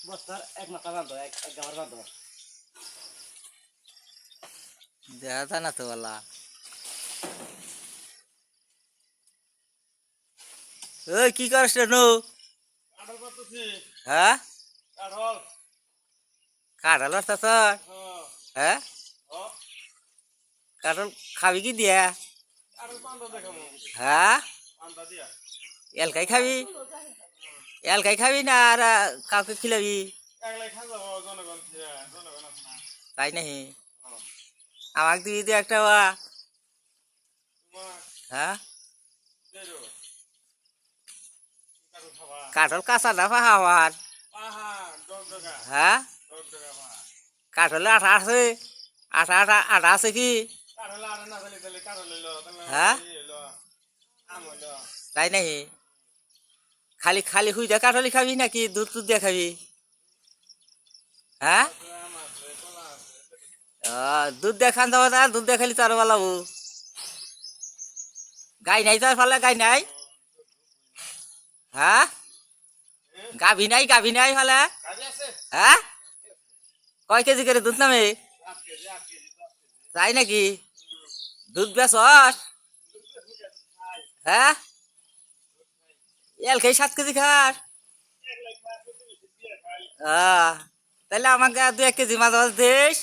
বস্তার এক মাথা বাঁধো, এক গাবার বাঁধো। দেখা যায় না তো বলা। ওই কি করছ নু? কাঁঠাল পাড়তেছি। হ্যাঁ, কাঁঠাল। কাঁঠাল আসতেছ? হ্যাঁ। হ্যাঁ, ও, কাঁঠাল খাবি কি দিয়া? কাঁঠাল পান্তা দেখাবো। হ্যাঁ, পান্তা দিয়া। এলকাই খাবি? এলকাই খাবি না আর কাউকে খিলাবি? একলাই খাওয়া যাবো জনগণ থেকে, জনগণ আছে না। তাই নাহি? হ্যাঁ। আমাকে দিবি তো একটা বা? তোমার হ্যাঁ, দেরো। কাঁঠাল খাবা। কাঁঠাল কাঁচা না পাহা আমার? পাহাড়, ডগডগা। হ্যাঁ, ডগডগা পাহাড়। কাঁঠালে আঠা আছে? আঠা আঠা আঠা আছে কি? কাঁঠাল আর না ফেলে তাহলে কাঁঠাল হইলো, তাহলে হ্যাঁ, ই হইলো, আম হইলো। তাই নাহি? খালি খালি হুইদা কাঁঠালি খাবি নাকি দুধ টুধ দিয়ে খাবি? হ্যাঁ, আছে, আম আছে, কলা আছে। দুধ দিয়ে খান যাবো না, দুধ দিয়ে খালি তার বলাবো। গাই নাই তার ফালে গাই নাই? হ্যাঁ, গাভি নাই ফালে? কাজে আছে? হ্যাঁ, কয় কেজি করে দুধ নামে? 8 কেজি, 8 কেজি, 10 কেজি। তাই নাকি? দুধ বেচস? খাই। হ্যাঁ, এলকাই 7 কেজি খাস? একলাই খাই, প্রতিবেশী দিয়ে খাই। তাহলে আমাকে 2-1 কেজি মাঝে মাঝে দিস।